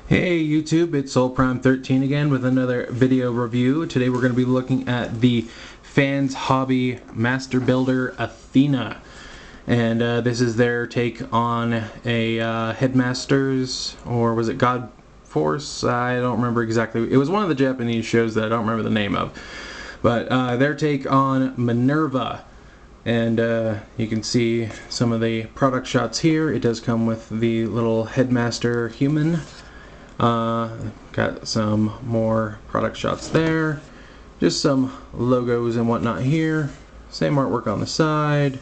Hey YouTube, it's SoulPrime13 again with another video review. Today we're going to be looking at the Fans Hobby Master Builder Athena. And this is their take on a Headmasters, or was it God Force? I don't remember exactly. It was one of the Japanese shows that I don't remember the name of. But their take on Minerva. And you can see some of the product shots here. It does come with the little Headmaster human. Got some more product shots there, just some logos and whatnot here, same artwork on the side,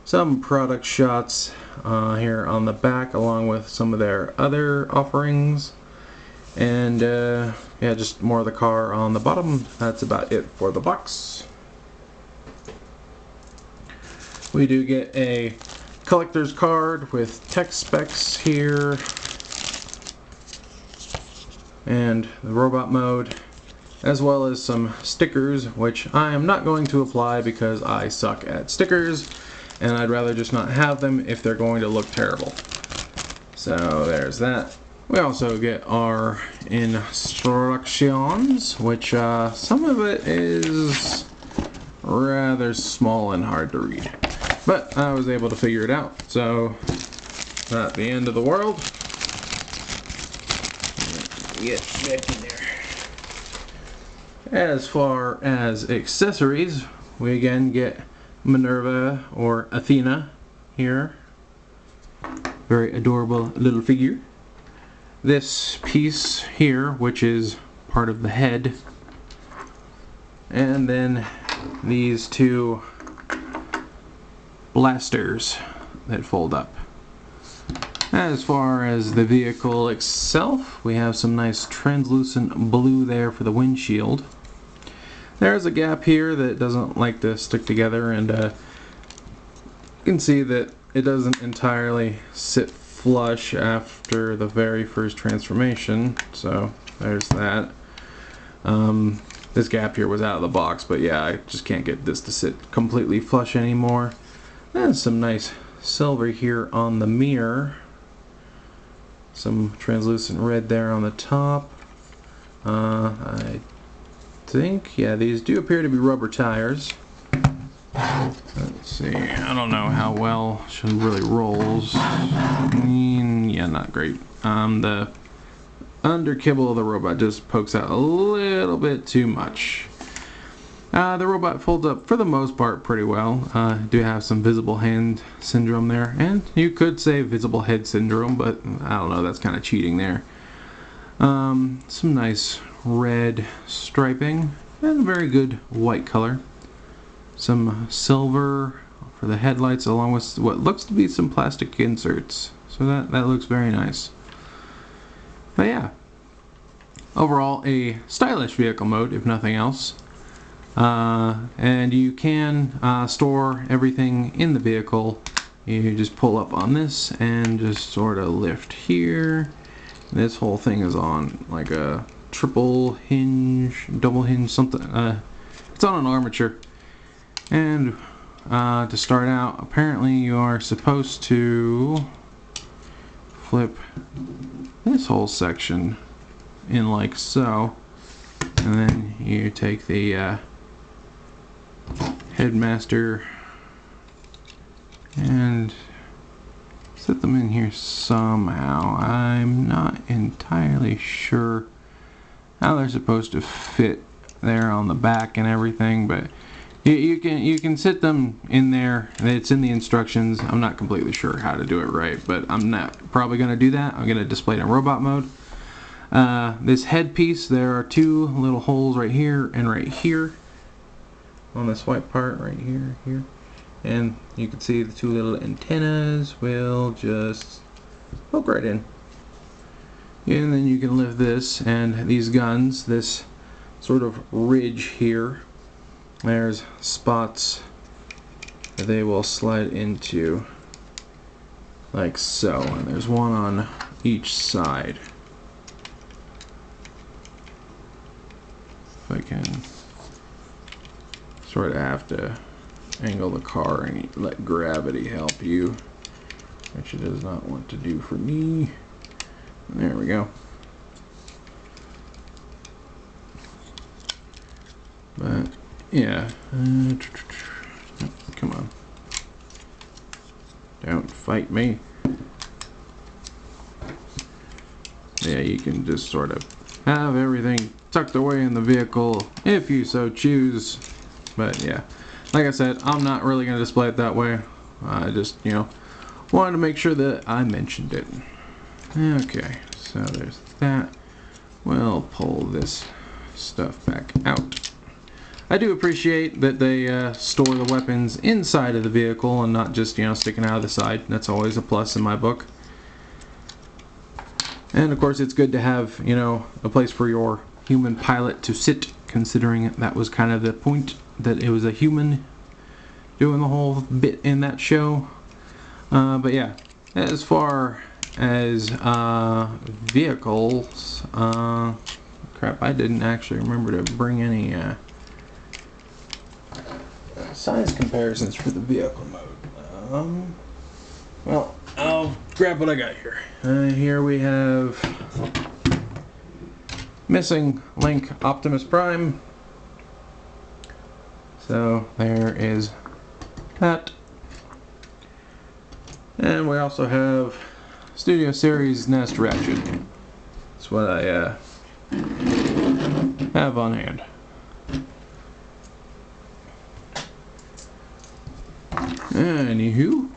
some product shots here on the back along with some of their other offerings, and yeah, just more of the car on the bottom. That's about it for the box. We do get a collector's card with tech specs here, and the robot mode, as well as some stickers, which I am not going to apply because I suck at stickers and I'd rather just not have them if they're going to look terrible. So there's that. We also get our instructions, which some of it is rather small and hard to read, but I was able to figure it out, so not the end of the world. Get back in there. As far as accessories, we again get Minerva or Athena here. Very adorable little figure. This piece here, which is part of the head, and then these two blasters that fold up. As far as the vehicle itself, we have some nice translucent blue there for the windshield. There's a gap here that doesn't like to stick together, and you can see that it doesn't entirely sit flush after the very first transformation, so there's that. This gap here was out of the box, but yeah, I just can't get this to sit completely flush anymore. There's some nice silver here on the mirror. Some translucent red there on the top. I think, yeah, these do appear to be rubber tires. Let's see, I don't know how well she really rolls. Yeah, not great. The under kibble of the robot just pokes out a little bit too much. The robot folds up for the most part pretty well. Do have some visible hand syndrome there, and you could say visible head syndrome, but I don't know, that's kind of cheating there. Some nice red striping and a very good white color. Some silver for the headlights along with what looks to be some plastic inserts, so that looks very nice. But yeah, overall a stylish vehicle mode if nothing else. And you can store everything in the vehicle. You just pull up on this and just sort of lift here. This whole thing is on like a triple hinge, double hinge, something. It's on an armature. And to start out, apparently you are supposed to flip this whole section in like so, and then you take the Headmaster and set them in here somehow. I'm not entirely sure how they're supposed to fit there on the back and everything, but you can sit them in there. It's in the instructions. I'm not completely sure how to do it right, but I'm not probably going to do that. I'm going to display it in robot mode. This headpiece, there are two little holes right here and right here on this white part right here, and you can see the two little antennas will just poke right in. And then you can lift this, and these guns, this sort of ridge here, there's spots that they will slide into like so, and there's one on each side. If I can sort of have to angle the car and let gravity help you, which it does not want to do for me. There we go. yeah. Come on. Don't fight me. Yeah, you can just sort of have everything tucked away in the vehicle if you so choose. But yeah, like I said, I'm not really going to display it that way. I just, wanted to make sure that I mentioned it. Okay, so there's that. We'll pull this stuff back out. I do appreciate that they store the weapons inside of the vehicle and not just, sticking out of the side. That's always a plus in my book. And of course it's good to have, a place for your human pilot to sit, considering that was kind of the point, that it was a human doing the whole bit in that show. But yeah, as far as vehicles, crap, I didn't actually remember to bring any size comparisons for the vehicle mode. Well, I'll grab what I got here. Here we have Missing Link Optimus Prime. So there is that. And we also have Studio Series Nest Ratchet. That's what I have on hand. Anywho,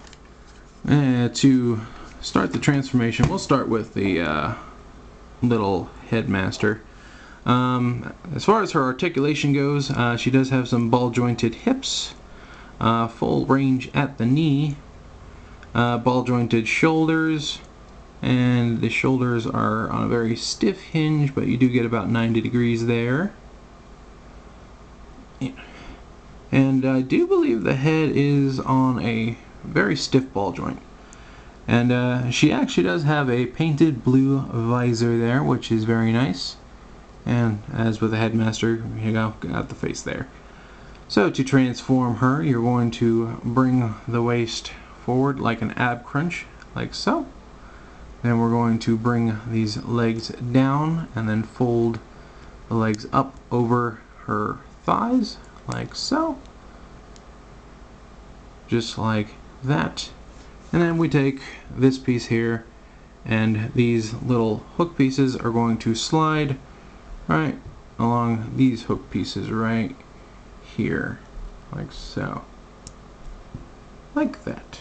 to start the transformation, we'll start with the little headmaster. As far as her articulation goes, she does have some ball-jointed hips, full range at the knee, ball-jointed shoulders, and the shoulders are on a very stiff hinge, but you do get about 90 degrees there. Yeah. And I do believe the head is on a very stiff ball joint. And she actually does have a painted blue visor there, which is very nice. And as with the headmaster, got the face there. So to transform her, you're going to bring the waist forward like an ab crunch, like so. Then we're going to bring these legs down and then fold the legs up over her thighs, like so. Just like that. And then we take this piece here, and these little hook pieces are going to slide right along these hook pieces right here, like so. Like that.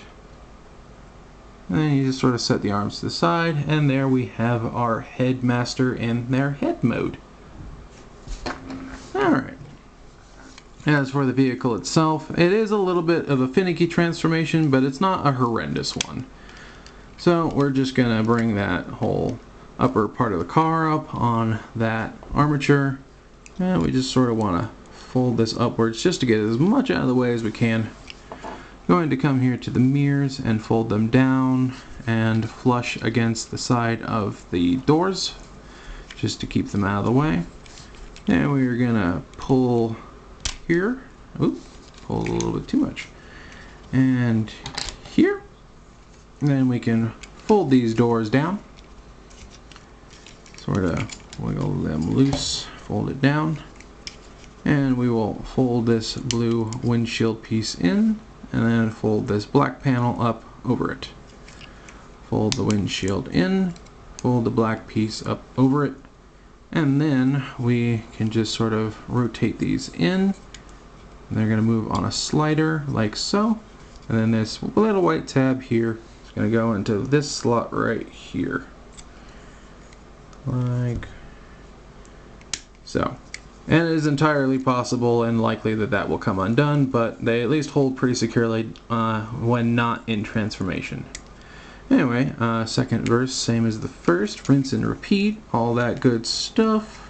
And then you just sort of set the arms to the side, and there we have our headmaster in their head mode. Alright. As for the vehicle itself, it is a little bit of a finicky transformation, but it's not a horrendous one. So we're just going to bring that whole upper part of the car up on that armature, and we just sort of want to fold this upwards just to get as much out of the way as we can. Going to come here to the mirrors and fold them down and flush against the side of the doors just to keep them out of the way. And we're going to pull here. Oop, pulled a little bit too much. And here. And then we can fold these doors down. Sort of wiggle them loose, fold it down. And we will fold this blue windshield piece in, and then fold this black panel up over it. Fold the windshield in, fold the black piece up over it, and then we can just sort of rotate these in. They're going to move on a slider like so, and then this little white tab here is going to go into this slot right here, like so. And it is entirely possible and likely that that will come undone, but they at least hold pretty securely when not in transformation. Anyway, second verse, same as the first, rinse and repeat, all that good stuff.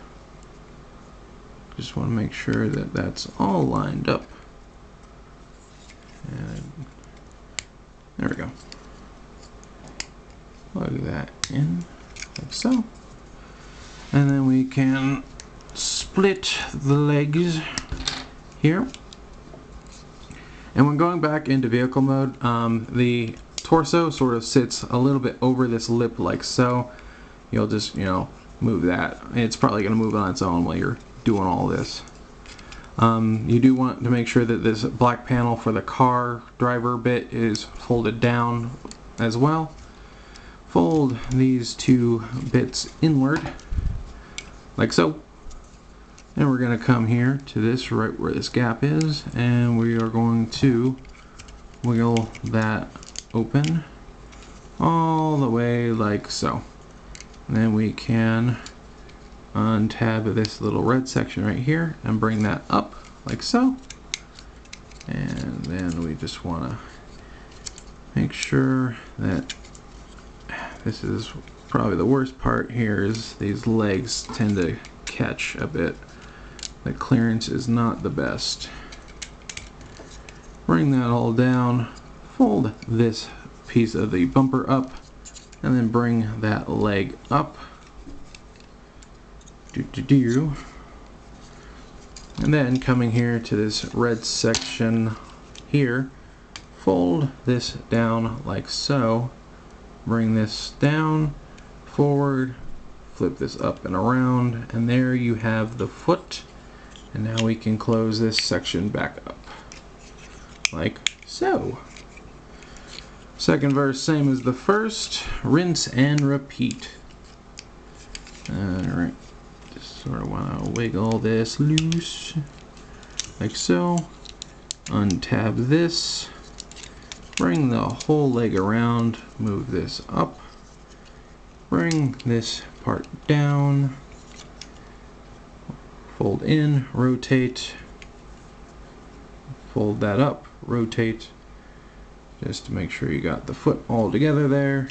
Just want to make sure that that's all lined up. And there we go. Plug that in, like so. And then we can split the legs here. And when going back into vehicle mode, the torso sort of sits a little bit over this lip like so. You'll just, move that. It's probably going to move on its own while you're doing all this. You do want to make sure that this black panel for the car driver bit is folded down as well. Fold these two bits inward, like so. And we're going to come here to this, right where this gap is, and we are going to wiggle that open all the way like so. And then we can untab this little red section right here and bring that up like so. And then we just want to make sure that this is probably the worst part here, is these legs tend to catch a bit. The clearance is not the best. Bring that all down, fold this piece of the bumper up, and then bring that leg up. And then coming here to this red section here, fold this down like so. Bring this down, forward, flip this up and around, and there you have the foot. And now we can close this section back up, like so. Second verse, same as the first, rinse and repeat. Alright, just sort of want to wiggle this loose, like so. Untab this. Bring the whole leg around, move this up, bring this part down, fold in, rotate, fold that up, rotate, just to make sure you got the foot all together there,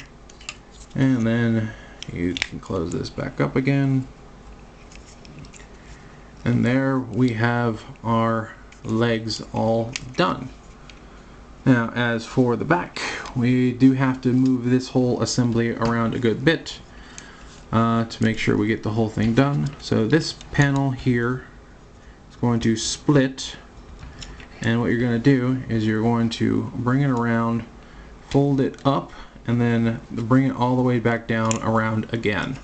and then you can close this back up again, and there we have our legs all done. Now, as for the back, we do have to move this whole assembly around a good bit to make sure we get the whole thing done. So this panel here is going to split, and what you're going to do is you're going to bring it around, fold it up, and then bring it all the way back down around again.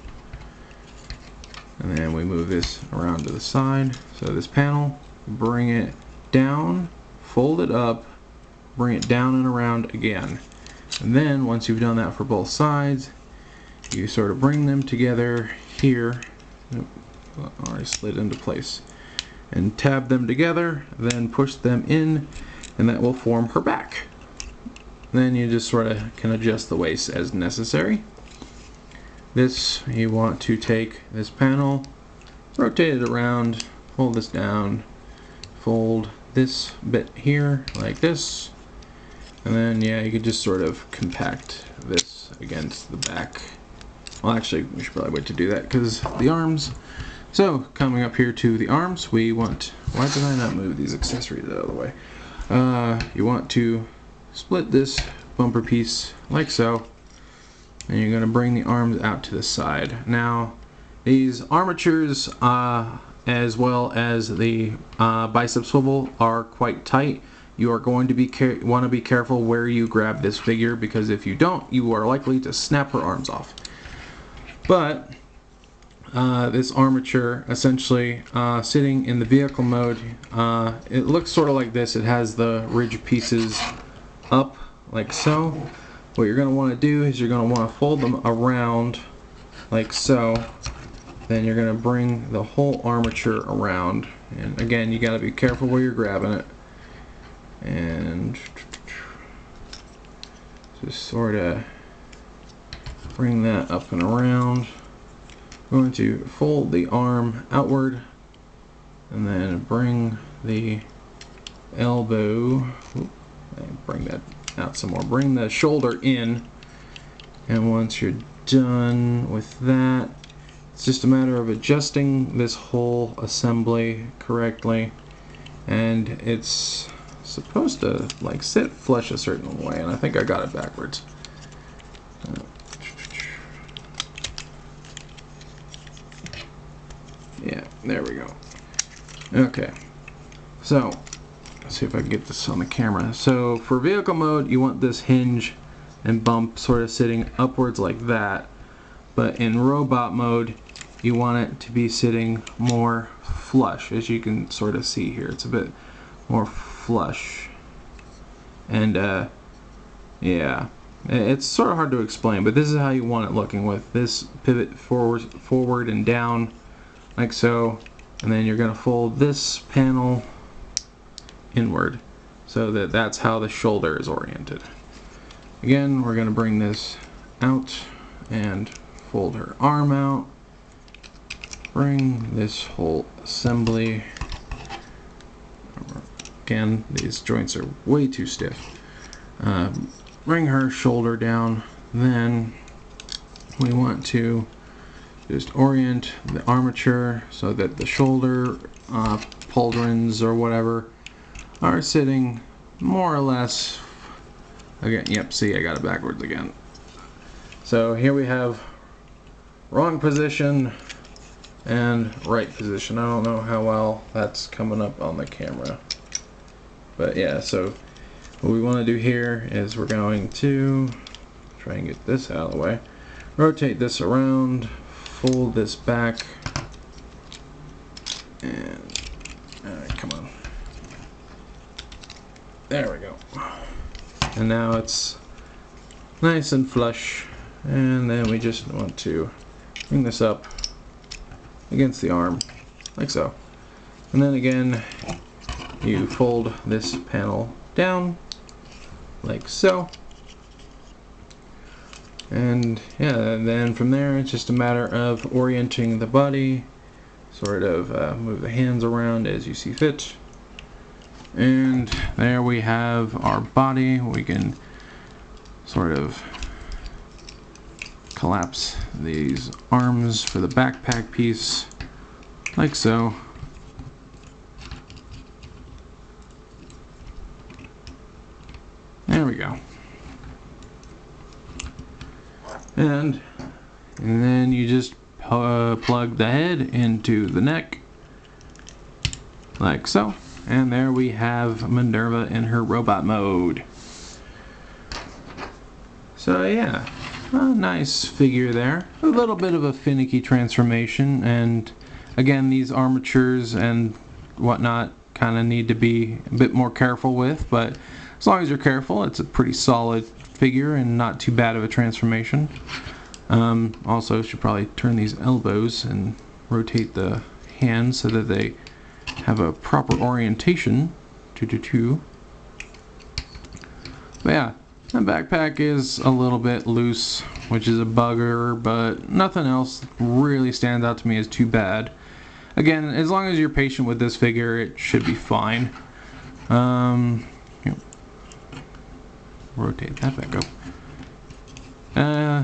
And then we move this around to the side. So this panel, bring it down, fold it up, bring it down and around again. And then once you've done that for both sides, you sort of bring them together here. Already slid into place. And tab them together, then push them in, and that will form her back. Then you just sort of can adjust the waist as necessary. This, you want to take this panel, rotate it around, pull this down, fold this bit here like this, and then yeah, you could just sort of compact this against the back. Well, actually, we should probably wait to do that because the arms. So coming up here to the arms, we want, why did I not move these accessories out of the way? You want to split this bumper piece like so, and you're going to bring the arms out to the side. Now these armatures as well as the bicep swivel are quite tight. You are going to want to be careful where you grab this figure, because if you don't, you are likely to snap her arms off. But this armature, essentially sitting in the vehicle mode, it looks sort of like this. It has the ridge pieces up like so. What you're going to want to do is you're going to want to fold them around like so. Then you're going to bring the whole armature around, and again, you got to be careful where you're grabbing it, and just sort of bring that up and around. I'm going to fold the arm outward, and then bring the elbow, bring that out some more, bring the shoulder in, and once you're done with that, it's just a matter of adjusting this whole assembly correctly, and it's supposed to like sit flush a certain way, and I think I got it backwards. Yeah, there we go. Okay, so let's see if I can get this on the camera. So for vehicle mode, you want this hinge and bump sort of sitting upwards like that, but in robot mode, you want it to be sitting more flush, as you can sort of see here. It's a bit more flush. And yeah, it's sort of hard to explain, but this is how you want it looking, with this pivot forward and down like so, and then you're going to fold this panel inward so that that's how the shoulder is oriented. Again, we're going to bring this out and fold her arm out. Bring this whole assembly. Again, these joints are way too stiff. Bring her shoulder down. Then we want to just orient the armature so that the shoulder pauldrons or whatever are sitting more or less. Again, yep, see, I got it backwards again. So here we have wrong position and right position. I don't know how well that's coming up on the camera, but yeah, so what we want to do here is we're going to try and get this out of the way, rotate this around, fold this back, and come on, there we go. And now it's nice and flush, and then we just want to bring this up against the arm like so, and then again you fold this panel down like so, and yeah, and then from there it's just a matter of orienting the body, sort of move the hands around as you see fit, and there we have our body. We can sort of collapse these arms for the backpack piece like so. There we go. And then you just plug the head into the neck like so, and there we have Minerva in her robot mode. So yeah, a nice figure there. A little bit of a finicky transformation, and again, these armatures and whatnot kind of need to be a bit more careful with, but as long as you're careful, it's a pretty solid figure and not too bad of a transformation. Also, should probably turn these elbows and rotate the hands so that they have a proper orientation. But yeah, the backpack is a little bit loose, which is a bugger, but nothing else really stands out to me as too bad. Again, as long as you're patient with this figure, it should be fine. Rotate that back up.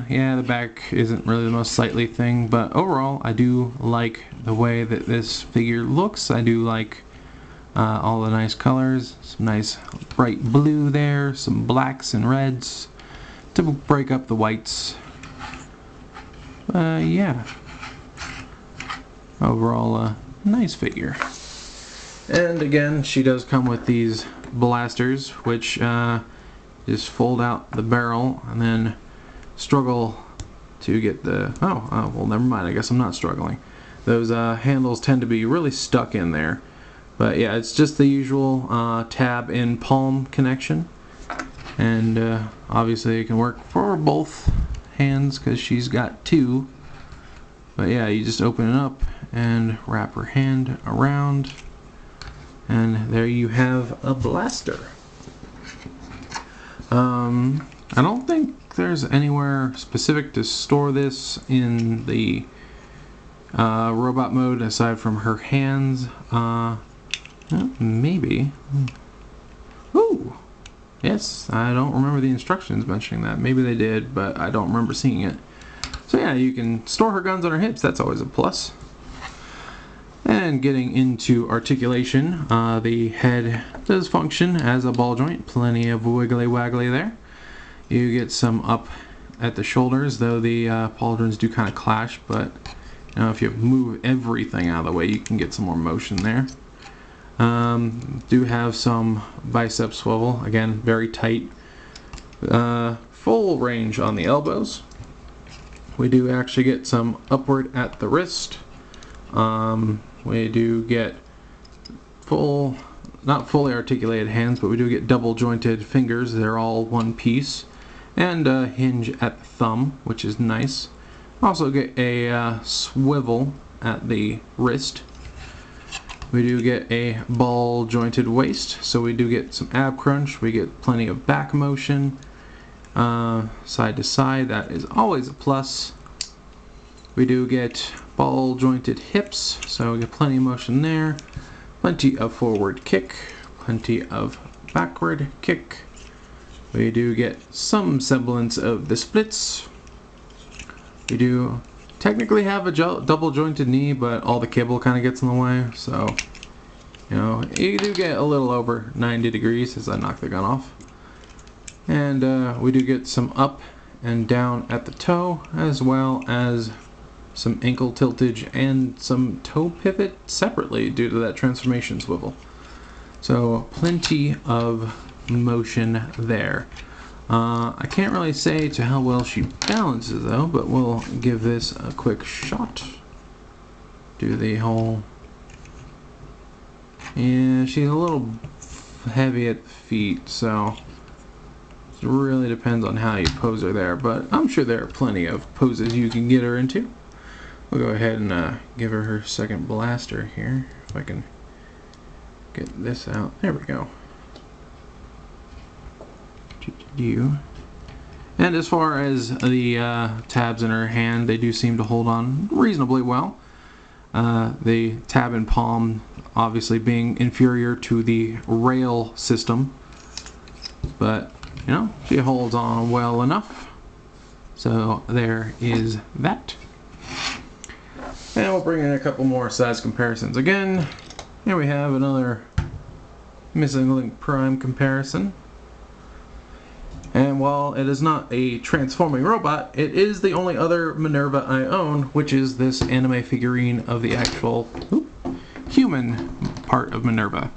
Yeah, the back isn't really the most sightly thing, but overall I do like the way that this figure looks. I do like all the nice colors, some nice bright blue there, some blacks and reds to break up the whites. Yeah, overall nice figure. And again, she does come with these blasters, which just fold out the barrel and then struggle to get the oh well, never mind, I guess I'm not struggling. Those handles tend to be really stuck in there, but yeah, it's just the usual tab in palm connection, and obviously it can work for both hands because she's got two. But yeah, you just open it up and wrap her hand around, and there you have a blaster. I don't think there's anywhere specific to store this in the robot mode aside from her hands. Maybe. Ooh, yes, I don't remember the instructions mentioning that. Maybe they did, but I don't remember seeing it. So yeah, you can store her guns on her hips. That's always a plus. And getting into articulation, the head does function as a ball joint. Plenty of wiggly waggly there. You get some up at the shoulders, though the pauldrons do kind of clash, but you know, if you move everything out of the way, you can get some more motion there. Do have some bicep swivel, again very tight. Full range on the elbows. We do actually get some upward at the wrist. We do get not fully articulated hands, but we do get double jointed fingers. They're all one piece. And a hinge at the thumb, which is nice. Also get a swivel at the wrist. We do get a ball jointed waist, so we do get some ab crunch. We get plenty of back motion, side to side. That is always a plus. We do get ball jointed hips, so we get plenty of motion there. Plenty of forward kick, plenty of backward kick. We do get some semblance of the splits. We do technically have a double jointed knee, but all the cable kind of gets in the way, so you do get a little over 90 degrees as I knock the gun off. And we do get some up and down at the toe, as well as some ankle tiltage and some toe pivot separately due to that transformation swivel. So plenty of motion there. I can't really say to how well she balances though, but we'll give this a quick shot. Do the whole... Yeah, she's a little heavy at the feet, so it really depends on how you pose her there, but I'm sure there are plenty of poses you can get her into. We'll go ahead and give her second blaster here, if I can get this out. There we go. And as far as the tabs in her hand, they do seem to hold on reasonably well. The tab and palm obviously being inferior to the rail system, but she holds on well enough. So there is that. And we'll bring in a couple more size comparisons again. Here we have another Missing Link Prime comparison. And while it is not a transforming robot, it is the only other Minerva I own, which is this anime figurine of the actual human part of Minerva.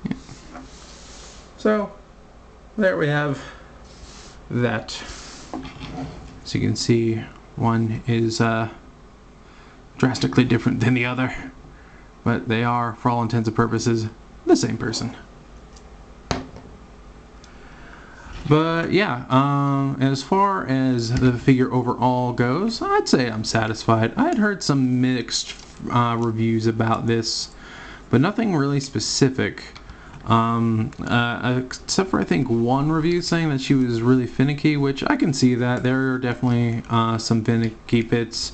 Yeah. So, there we have that. So you can see one is drastically different than the other, but they are, for all intents and purposes, the same person. But yeah, as far as the figure overall goes, I'd say I'm satisfied. I had heard some mixed reviews about this, but nothing really specific. Except for I think one review saying that she was really finicky, which I can see that. There are definitely some finicky bits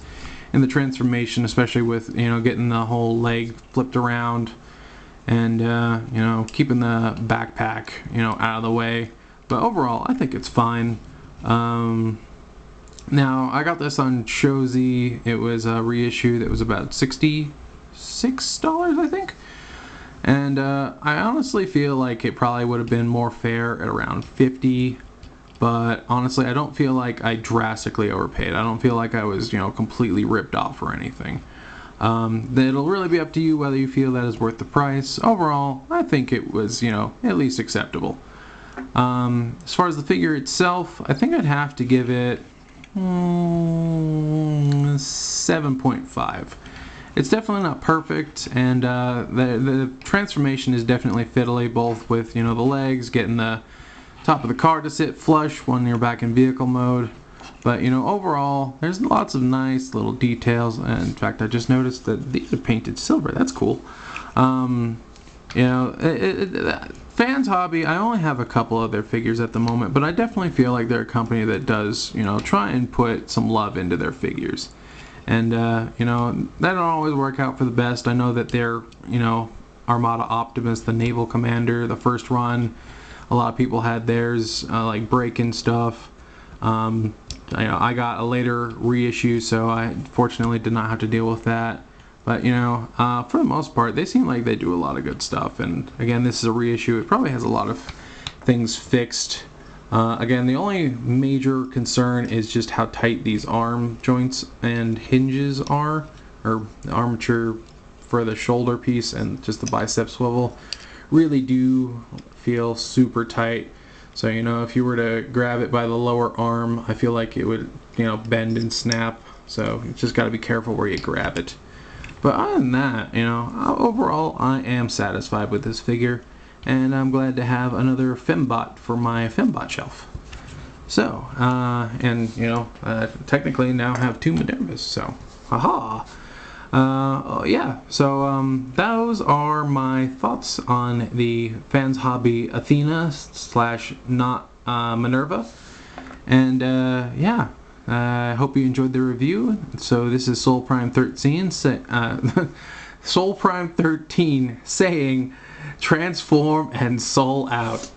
in the transformation, especially with getting the whole leg flipped around and keeping the backpack out of the way. But overall, I think it's fine. Now, I got this on Shozy. It was a reissue that was about $66, I think. And I honestly feel like it probably would have been more fair at around $50. But honestly, I don't feel like I drastically overpaid. I don't feel like I was, completely ripped off or anything. It'll really be up to you whether you feel that is worth the price. Overall, I think it was, at least acceptable. As far as the figure itself, I think I'd have to give it 7.5. It's definitely not perfect, and the transformation is definitely fiddly, both with the legs, getting the top of the car to sit flush when you're back in vehicle mode. But overall, there's lots of nice little details, and in fact, I just noticed that these are painted silver. That's cool. Fans Hobby, I only have a couple of their figures at the moment, but I definitely feel like they're a company that does, try and put some love into their figures. And, that don't always work out for the best. I know that their, Armada Optimus, the Naval Commander, the first run, a lot of people had theirs, like break-in stuff. I got a later reissue, so I fortunately did not have to deal with that. But, for the most part, they seem like they do a lot of good stuff. And, again, this is a reissue. It probably has a lot of things fixed. Again, the only major concern is just how tight these arm joints and hinges are, or the armature for the shoulder piece and just the bicep swivel really do feel super tight. So, you know, if you were to grab it by the lower arm, I feel like it would, you know, bend and snap. So you just got to be careful where you grab it. But other than that, you know, overall I am satisfied with this figure, and I'm glad to have another Fembot for my Fembot shelf. So, and you know, technically now have 2 Minervas, so, haha. Yeah, so those are my thoughts on the Fans Hobby Athena / not Minerva. And yeah, I hope you enjoyed the review. So this is Soul Prime 13, Soul Prime 13 saying, transform and soul out.